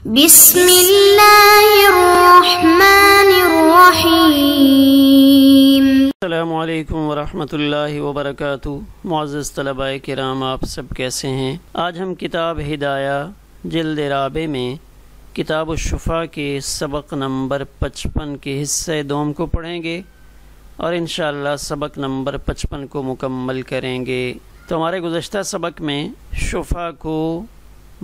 بسم اللہ الرحمن الرحیم۔ السلام علیکم ورحمۃ اللہ وبرکاتہ۔ معزز طلباء کرام، آپ سب کیسے ہیں؟ آج ہم کتاب ہدایہ جلد رابع میں کتاب الشفا کے سبق نمبر 55 کے حصہ دوم کو پڑھیں گے اور انشاءاللہ سبق نمبر 55 کو مکمل کریں گے۔ تو ہمارے گزشتہ سبق میں شفا کو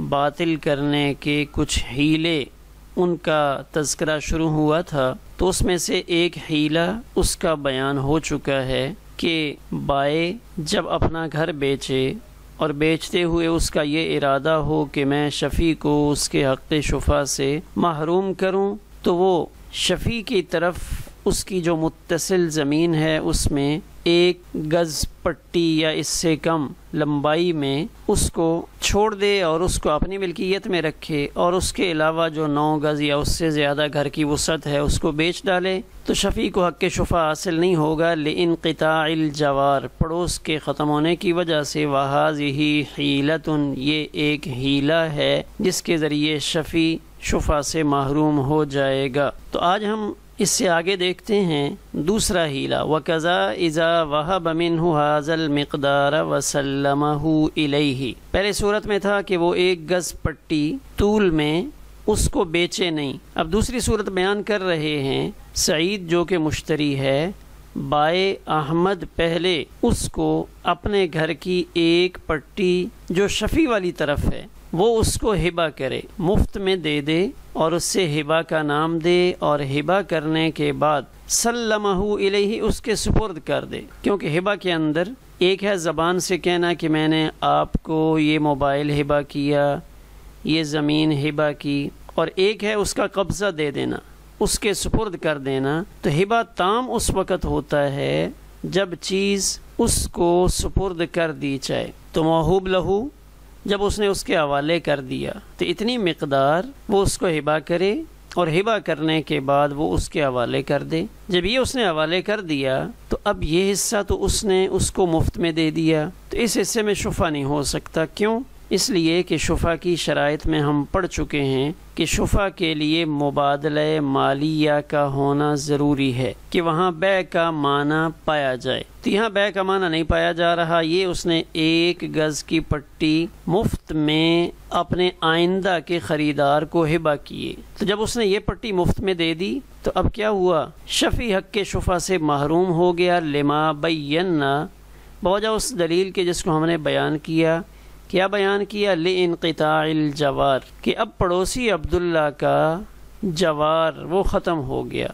باطل کرنے کے کچھ حیلے ان کا تذکرہ شروع ہوا تھا، تو اس میں سے ایک حیلہ اس کا بیان ہو چکا ہے کہ بائے جب اپنا گھر بیچے اور بیچتے ہوئے اس کا یہ ارادہ ہو کہ میں شفیع کو اس کے حق شفا سے محروم کروں، تو وہ شفیع کی طرف اس کی جو متصل زمین ہے اس میں 1 گز پٹی یا اس سے کم لمبائی میں اس کو چھوڑ دے اور اس کو اپنی ملکیت میں رکھے، اور اس کے علاوہ جو 9 گز یا اس سے زیادہ گھر کی وسعت ہے اس کو بیچ ڈالے، تو شفیع کو حق شفا حاصل نہیں ہوگا لانقطاع الجوار، پڑوس کے ختم ہونے کی وجہ سے۔ وَهَذِهِ حِیلَةٌ، یہ ایک حیلہ ہے جس کے ذریعے شفیع شفا سے محروم ہو جائے گا۔ تو آج ہم اس سے آگے دیکھتے ہیں دوسرا حیلہ۔ وَكَذَا إِذَا وَهَبَ مِنْهُ هَذَا الْمِقْدَارَ وَسَلَّمَهُ إِلَيْهِ، پہلے صورت میں تھا کہ وہ 1 گز پٹی طول میں اس کو بیچے نہیں۔ اب دوسری صورت بیان کر رہے ہیں، سعید جو کہ مشتری ہے، بائے احمد پہلے اس کو اپنے گھر کی 1 پٹی جو شفیع والی طرف ہے وہ اس کو ہبہ کرے، مفت میں دے دے اور اس سے ہبہ کا نام دے، اور ہبہ کرنے کے بعد سلمہ الیہ، اس کے سپرد کر دے۔ کیونکہ ہبہ کے اندر ایک ہے زبان سے کہنا کہ میں نے آپ کو یہ موبائل ہبہ کیا، یہ زمین ہبہ کی، اور ایک ہے اس کا قبضہ دے دینا، اس کے سپرد کر دینا۔ تو ہبہ تام اس وقت ہوتا ہے جب چیز اس کو سپرد کر دی جائے۔ تو موہوب لہو جب اس نے اس کے حوالے کر دیا تو اتنی مقدار وہ اس کو ہبہ کرے، اور ہبہ کرنے کے بعد وہ اس کے حوالے کر دے۔ جب یہ اس نے حوالے کر دیا تو اب یہ حصہ تو اس نے اس کو مفت میں دے دیا، تو اس حصے میں شفا نہیں ہو سکتا۔ کیوں؟ اس لیے کہ شفا کی شرائط میں ہم پڑھ چکے ہیں کہ شفا کے لیے مبادلہ مالیہ کا ہونا ضروری ہے، کہ وہاں بیع کا معنی پایا جائے۔ تو یہاں بیع کا معنی نہیں پایا جا رہا، یہ اس نے 1 گز کی پٹی مفت میں اپنے آئندہ کے خریدار کو ہبہ کیے۔ تو جب اس نے یہ پٹی مفت میں دے دی تو اب کیا ہوا؟ شفیع حق کے شفا سے محروم ہو گیا، لما بینا، بوجہ اس دلیل کے جس کو ہم نے بیان کیا۔ کیا بیان کیا؟ لانقطاع الجوار، کہ اب پڑوسی عبداللہ کا جوار وہ ختم ہو گیا،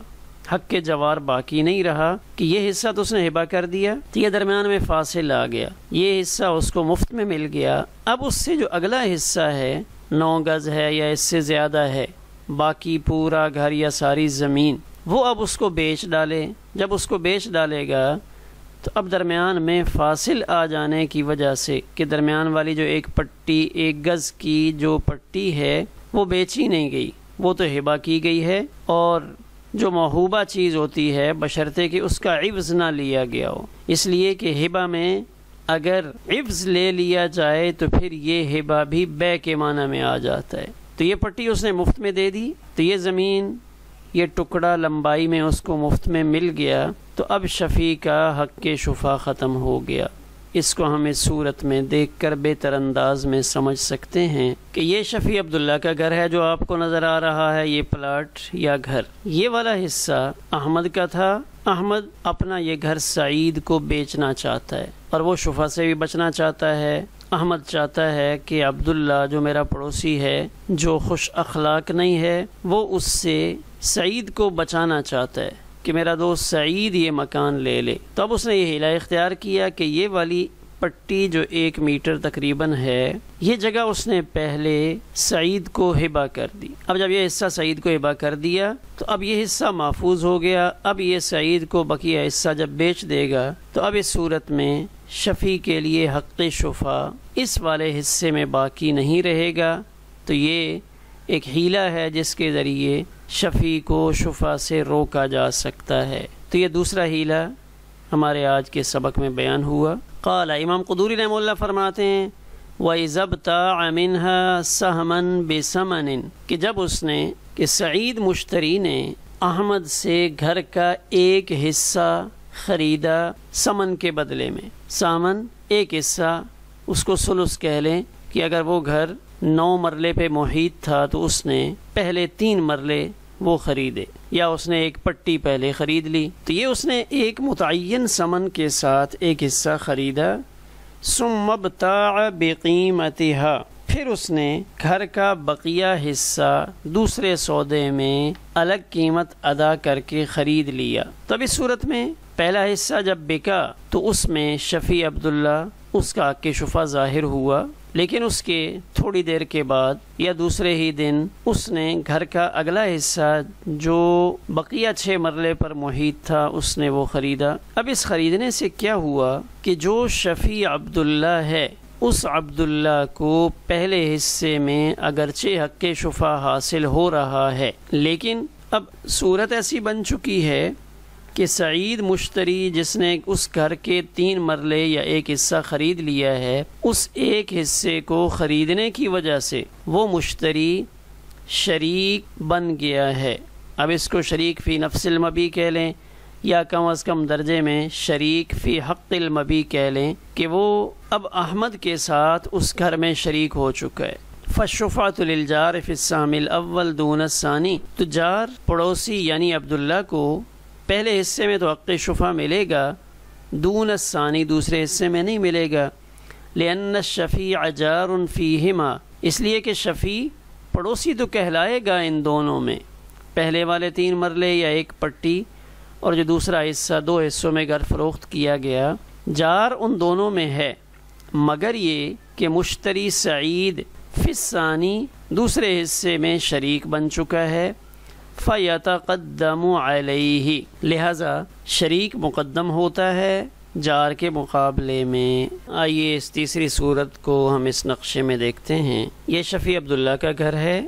حق کے جوار باقی نہیں رہا، کہ یہ حصہ تو اس نے ہبہ کر دیا، تو یہ درمیان میں فاصل آ گیا، یہ حصہ اس کو مفت میں مل گیا۔ اب اس سے جو اگلا حصہ ہے 9 گز ہے یا اس سے زیادہ ہے، باقی پورا گھر یا ساری زمین، وہ اب اس کو بیچ ڈالے۔ جب اس کو بیچ ڈالے گا تو اب درمیان میں فاصل آ جانے کی وجہ سے، کہ درمیان والی جو 1 پٹی 1 گز کی جو پٹی ہے وہ بیچی نہیں گئی، وہ تو ہبہ کی گئی ہے، اور جو موہوبہ چیز ہوتی ہے بشرطے کہ اس کا عوض نہ لیا گیا ہو، اس لیے کہ ہبہ میں اگر عوض لے لیا جائے تو پھر یہ ہبہ بھی بیع کے معنی میں آ جاتا ہے۔ تو یہ پٹی اس نے مفت میں دے دی، تو یہ زمین، یہ ٹکڑا لمبائی میں اس کو مفت میں مل گیا، تو اب شفیع کا حق کے شفا ختم ہو گیا۔ اس کو ہم اس صورت میں دیکھ کر بہتر انداز میں سمجھ سکتے ہیں کہ یہ شفیع عبداللہ کا گھر ہے جو آپ کو نظر آ رہا ہے، یہ پلاٹ یا گھر، یہ والا حصہ احمد کا تھا۔ احمد اپنا یہ گھر سعید کو بیچنا چاہتا ہے، اور وہ شفا سے بھی بچنا چاہتا ہے۔ احمد چاہتا ہے کہ عبداللہ جو میرا پڑوسی ہے، جو خوش اخلاق نہیں ہے، وہ اس سے سعید کو بچانا چاہتا ہے کہ میرا دوست سعید یہ مکان لے لے۔ تو اب اس نے یہ حیلہ اختیار کیا کہ یہ والی پٹی جو 1 میٹر تقریباً ہے، یہ جگہ اس نے پہلے سعید کو ہبہ کر دی۔ اب جب یہ حصہ سعید کو ہبہ کر دیا تو اب یہ حصہ محفوظ ہو گیا۔ اب یہ سعید کو بقیہ حصہ جب بیچ دے گا تو اب اس صورت میں شفیع کے لیے حق شفا اس والے حصے میں باقی نہیں رہے گا۔ تو یہ ایک حیلہ ہے جس کے ذریعے شفیع کو شفا سے روکا جا سکتا ہے۔ تو یہ دوسرا حیلہ ہمارے آج کے سبق میں بیان ہوا۔ قال، امام قدوری رحمہ اللہ فرماتے ہیں، وَإِذَا ابْتَاعَ مِنْهَا سَهْمًا بِثَمَنٍ کہ جب اس نے کہ سعید مشتری نے احمد سے گھر کا ایک حصہ خریدا سمن کے بدلے میں. سامن ایک حصہ، اس کو ثلث کہہ لیں کہ اگر وہ گھر 9 مرلے پہ محیط تھا تو اس نے پہلے 3 مرلے وہ خریدے، یا اس نے ایک پٹی پہلے خرید لی، تو یہ اس نے ایک متعین سمن کے ساتھ ایک حصہ خریدا. ثم ابتاع بقیمتها پھر اس نے گھر کا بقیہ حصہ دوسرے سودے میں الگ قیمت ادا کر کے خرید لیا. تب اس صورت میں پہلا حصہ جب بکا تو اس میں شفیع عبداللہ اس کا حق شفا ظاہر ہوا، لیکن اس کے تھوڑی دیر کے بعد یا دوسرے ہی دن اس نے گھر کا اگلا حصہ جو بقیہ 6 مرلے پر محیط تھا اس نے وہ خریدا. اب اس خریدنے سے کیا ہوا کہ جو شفیع عبداللہ ہے اس عبداللہ کو پہلے حصے میں اگرچہ حق شفا حاصل ہو رہا ہے، لیکن اب صورت ایسی بن چکی ہے کہ سعید مشتری جس نے اس گھر کے 3 مرلے یا ایک حصہ خرید لیا ہے، اس ایک حصے کو خریدنے کی وجہ سے وہ مشتری شریک بن گیا ہے. اب اس کو شریک فی نفس المبی کہہ لیں یا کم از کم درجے میں شریک فی حق المبی کہہ لیں کہ وہ اب احمد کے ساتھ اس گھر میں شریک ہو چکا ہے. فالشفعۃ للجار فی السہم الاول دون الثانی تو جار پڑوسی یعنی عبداللہ کو پہلے حصے میں تو حق شفا ملے گا، دون الثانی دوسرے حصے میں نہیں ملے گا. لأن الشفیع جار فیہما اس لیے کہ شفیع پڑوسی تو کہلائے گا ان دونوں میں، پہلے والے 3 مرلے یا ایک پٹی اور جو دوسرا حصہ 2 حصوں میں گھر فروخت کیا گیا، جار ان دونوں میں ہے، مگر یہ کہ مشتری سعید فی الثانی دوسرے حصے میں شریک بن چکا ہے. فَيَتَقَدَّمُ عَلَيْهِ لہذا شریک مقدم ہوتا ہے جار کے مقابلے میں. آئیے اس تیسری صورت کو ہم اس نقشے میں دیکھتے ہیں. یہ شفیع عبداللہ کا گھر ہے،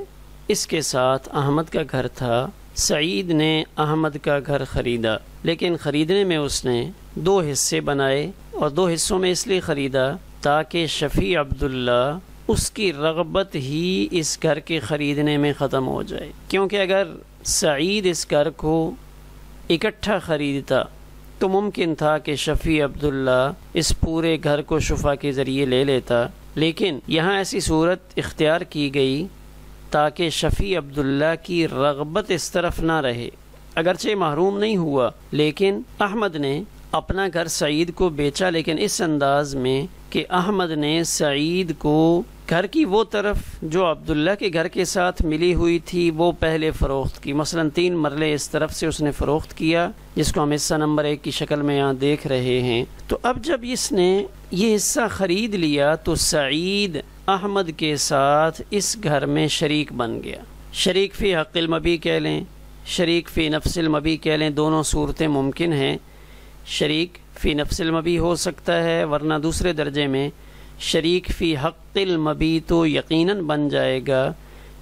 اس کے ساتھ احمد کا گھر تھا. سعید نے احمد کا گھر خریدا، لیکن خریدنے میں اس نے 2 حصے بنائے اور 2 حصوں میں اس لیے خریدا تاکہ شفیع عبداللہ اس کی رغبت ہی اس گھر کے خریدنے میں ختم ہو جائے. کیونکہ اگر سعید اس گھر کو اکٹھا خریدتا تو ممکن تھا کہ شفیع عبداللہ اس پورے گھر کو شفا کے ذریعے لے لیتا، لیکن یہاں ایسی صورت اختیار کی گئی تاکہ شفیع عبداللہ کی رغبت اس طرف نہ رہے. اگرچہ محروم نہیں ہوا، لیکن احمد نے اپنا گھر سعید کو بیچا، لیکن اس انداز میں کہ احمد نے سعید کو گھر کی وہ طرف جو عبداللہ کے گھر کے ساتھ ملی ہوئی تھی وہ پہلے فروخت کی. مثلا 3 مرلے اس طرف سے اس نے فروخت کیا، جس کو ہم حصہ نمبر 1 کی شکل میں یہاں دیکھ رہے ہیں. تو اب جب اس نے یہ حصہ خرید لیا تو سعید احمد کے ساتھ اس گھر میں شریک بن گیا. شریک فی حق المبی کہہ لیں، شریک فی نفس المبی کہہ لیں، دونوں صورتیں ممکن ہیں. شریک فی نفس المبی ہو سکتا ہے، ورنہ دوسرے درجے میں شریک فی حق المبی تو یقیناً بن جائے گا،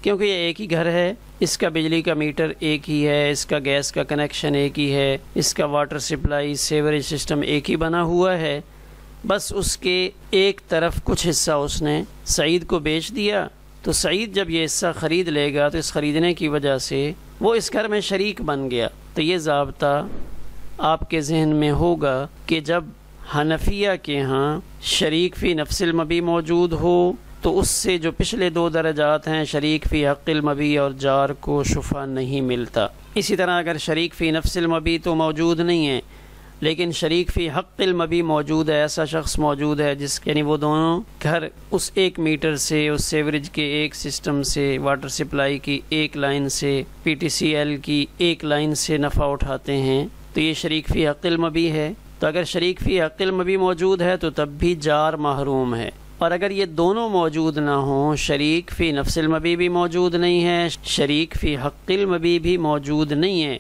کیونکہ یہ ایک ہی گھر ہے، اس کا بجلی کا میٹر ایک ہی ہے، اس کا گیس کا کنیکشن ایک ہی ہے، اس کا واٹر سپلائی سیوریج سسٹم ایک ہی بنا ہوا ہے. بس اس کے ایک طرف کچھ حصہ اس نے سعید کو بیچ دیا، تو سعید جب یہ حصہ خرید لے گا تو اس خریدنے کی وجہ سے وہ اس گھر میں شریک بن گیا. تو یہ ضابطہ آپ کے ذہن میں ہوگا کہ جب حنفیہ کے ہاں شریک فی نفس المبی موجود ہو تو اس سے جو پچھلے 2 درجات ہیں شریک فی حق المبی اور جار کو شفا نہیں ملتا. اسی طرح اگر شریک فی نفس المبی تو موجود نہیں ہے لیکن شریک فی حق المبی موجود ہے، ایسا شخص موجود ہے جس یعنی وہ دونوں گھر اس ایک میٹر سے، اس سیوریج کے ایک سسٹم سے، واٹر سپلائی کی ایک لائن سے، پی ٹی سی ایل کی ایک لائن سے نفع اٹھاتے ہیں، تو یہ شریک فی حق المبی ہے. تو اگر شریک فی حق المبی موجود ہے تو تب بھی جار محروم ہے. اور اگر یہ دونوں موجود نہ ہوں، شریک فی نفس المبی بھی موجود نہیں ہے، شریک فی حق المبی بھی موجود نہیں ہے،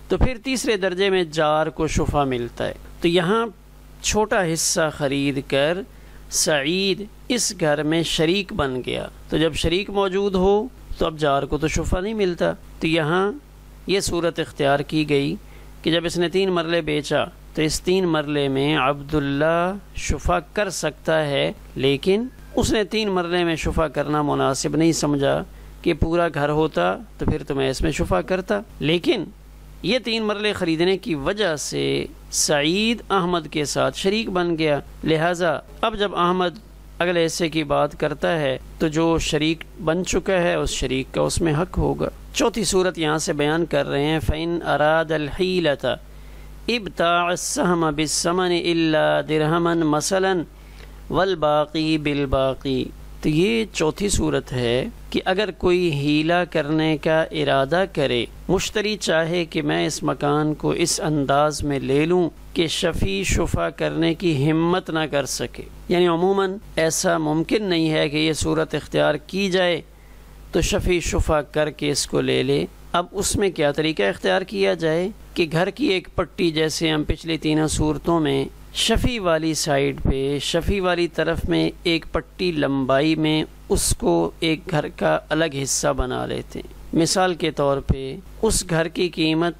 تو پھر تیسرے درجے میں جار کو شفا ملتا ہے. تو یہاں چھوٹا حصہ خرید کر سعید اس گھر میں شریک بن گیا. تو جب شریک موجود ہو تو اب جار کو تو شفا نہیں ملتا. تو یہاں یہ صورت اختیار کی گئی کہ جب اس نے 3 مرلے بیچا تو اس 3 مرلے میں عبداللہ شفا کر سکتا ہے، لیکن اس نے 3 مرلے میں شفا کرنا مناسب نہیں سمجھا کہ پورا گھر ہوتا تو پھر تو میں اس میں شفا کرتا، لیکن یہ 3 مرلے خریدنے کی وجہ سے سعید احمد کے ساتھ شریک بن گیا، لہٰذا اب جب احمد اگلے حصے کی بات کرتا ہے تو جو شریک بن چکا ہے اس شریک کا اس میں حق ہوگا۔ چوتھی صورت یہاں سے بیان کر رہے ہیں فَإِنْ أَرَادَ الْحِيلَةَ ابتاع السهم بالثمن الا درہما مثلا والباقی بالباقی۔ تو یہ چوتھی صورت ہے کہ اگر کوئی ہیلا کرنے کا ارادہ کرے، مشتری چاہے کہ میں اس مکان کو اس انداز میں لے لوں کہ شفیع شفا کرنے کی ہمت نہ کر سکے، یعنی عموماً ایسا ممکن نہیں ہے کہ یہ صورت اختیار کی جائے تو شفیع شفا کر کے اس کو لے لے۔ اب اس میں کیا طریقہ اختیار کیا جائے کہ گھر کی ایک پٹی، جیسے ہم پچھلی 3 صورتوں میں شفیع والی سائڈ پہ، شفیع والی طرف میں ایک پٹی لمبائی میں اس کو ایک گھر کا الگ حصہ بنا لیتے ہیں۔ مثال کے طور پہ اس گھر کی قیمت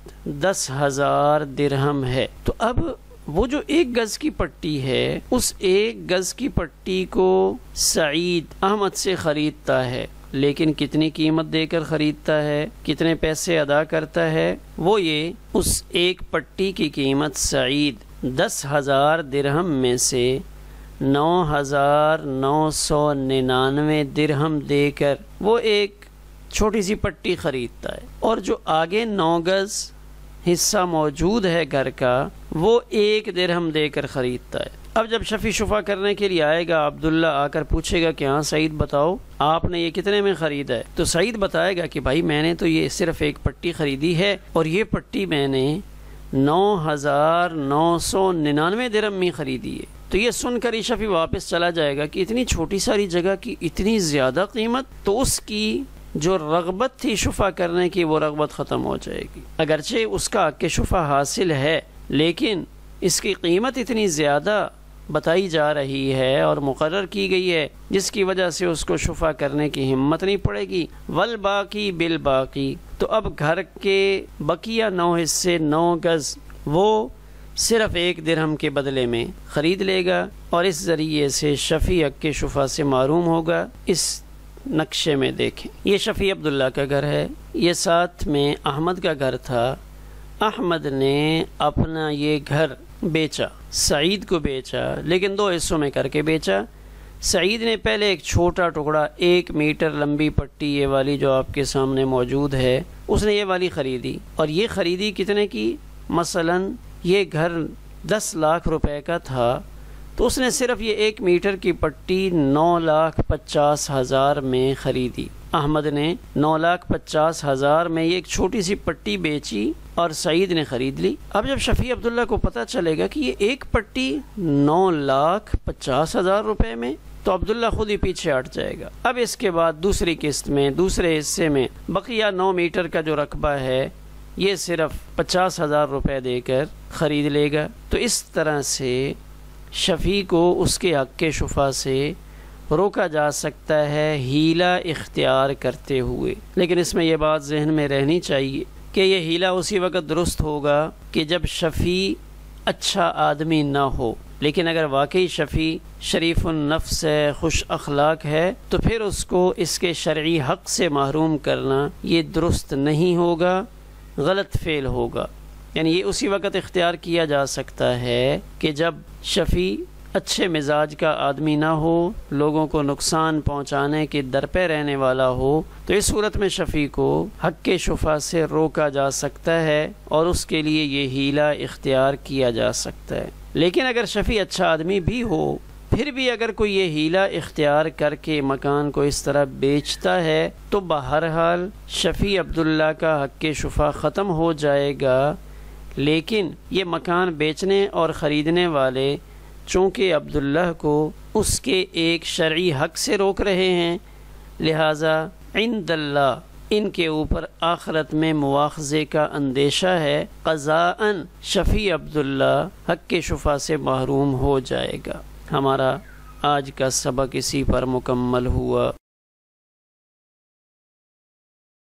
10,000 درہم ہے، تو اب وہ جو 1 گز کی پٹی ہے، اس 1 گز کی پٹی کو سعید احمد سے خریدتا ہے، لیکن کتنی قیمت دے کر خریدتا ہے، کتنے پیسے ادا کرتا ہے؟ وہ یہ اس 1 پٹی کی قیمت سعید 10,000 درہم میں سے 9,999 درہم دے کر وہ ایک چھوٹی سی پٹی خریدتا ہے، اور جو آگے 9 گز حصہ موجود ہے گھر کا وہ 1 درہم دے کر خریدتا ہے۔ اب جب شفیع شفا کرنے کے لیے آئے گا، عبداللہ آ کر پوچھے گا کہ ہاں سعید بتاؤ آپ نے یہ کتنے میں خریدا ہے؟ تو سعید بتائے گا کہ بھائی میں نے تو یہ صرف 1 پٹی خریدی ہے، اور یہ پٹی میں نے 9,999 درہم میں خریدی ہے۔ تو یہ سن کر ہی شفیع واپس چلا جائے گا کہ اتنی چھوٹی ساری جگہ کی اتنی زیادہ قیمت، تو اس کی جو رغبت تھی شفا کرنے کی وہ رغبت ختم ہو جائے گی۔ اگرچہ اس کا حق شفا حاصل ہے، لیکن اس کی قیمت اتنی زیادہ بتائی جا رہی ہے اور مقرر کی گئی ہے جس کی وجہ سے اس کو شفا کرنے کی ہمت نہیں پڑے گی۔ والباقی بالباقی، تو اب گھر کے بقیہ 9 حصے 9 گز وہ صرف 1 درہم کے بدلے میں خرید لے گا، اور اس ذریعے سے شفیع حق کے شفا سے محروم ہوگا۔ اس نقشے میں دیکھیں، یہ شفیع عبداللہ کا گھر ہے، یہ ساتھ میں احمد کا گھر تھا۔ احمد نے اپنا یہ گھر بیچا، سعید کو بیچا، لیکن 2 حصوں میں کر کے بیچا۔ سعید نے پہلے ایک چھوٹا ٹکڑا 1 میٹر لمبی پٹی، یہ والی جو آپ کے سامنے موجود ہے، اس نے یہ والی خریدی، اور یہ خریدی کتنے کی؟ مثلا یہ گھر 10 لاکھ روپے کا تھا، تو اس نے صرف یہ 1 میٹر کی پٹی 9,50,000 میں خریدی۔ احمد نے 9,50,000 میں یہ ایک چھوٹی سی پٹی بیچی اور سعید نے خرید لی۔ اب جب شفیع عبداللہ کو پتہ چلے گا کہ یہ ایک پٹی 9,50,000 روپے میں، تو عبداللہ خود ہی پیچھے ہٹ جائے گا۔ اب اس کے بعد دوسری قسط میں، دوسرے حصے میں بقیہ 9 میٹر کا جو رقبہ ہے یہ صرف 50,000 روپے دے کر خرید لے گا۔ تو اس طرح سے شفیع کو اس کے حق کے شفا سے روکا جا سکتا ہے ہیلا اختیار کرتے ہوئے، لیکن اس میں یہ بات ذہن میں رہنی چاہیے کہ یہ ہیلا اسی وقت درست ہوگا کہ جب شفیع اچھا آدمی نہ ہو، لیکن اگر واقعی شفیع شریف النفس ہے، خوش اخلاق ہے، تو پھر اس کو اس کے شرعی حق سے محروم کرنا یہ درست نہیں ہوگا، غلط فعل ہوگا۔ یعنی یہ اسی وقت اختیار کیا جا سکتا ہے کہ جب شفیع اچھے مزاج کا آدمی نہ ہو، لوگوں کو نقصان پہنچانے کے در پہ رہنے والا ہو، تو اس صورت میں شفیع کو حق کے شفا سے روکا جا سکتا ہے اور اس کے لیے یہ ہیلا اختیار کیا جا سکتا ہے۔ لیکن اگر شفیع اچھا آدمی بھی ہو، پھر بھی اگر کوئی یہ ہیلا اختیار کر کے مکان کو اس طرح بیچتا ہے، تو بہرحال شفیع عبداللہ کا حق کے شفا ختم ہو جائے گا، لیکن یہ مکان بیچنے اور خریدنے والے چونکہ عبداللہ کو اس کے ایک شرعی حق سے روک رہے ہیں، لہٰذا عند اللہ ان کے اوپر آخرت میں مواخذے کا اندیشہ ہے، قضاءً شفیع عبداللہ حق کے شفا سے محروم ہو جائے گا۔ ہمارا آج کا سبق اسی پر مکمل ہوا۔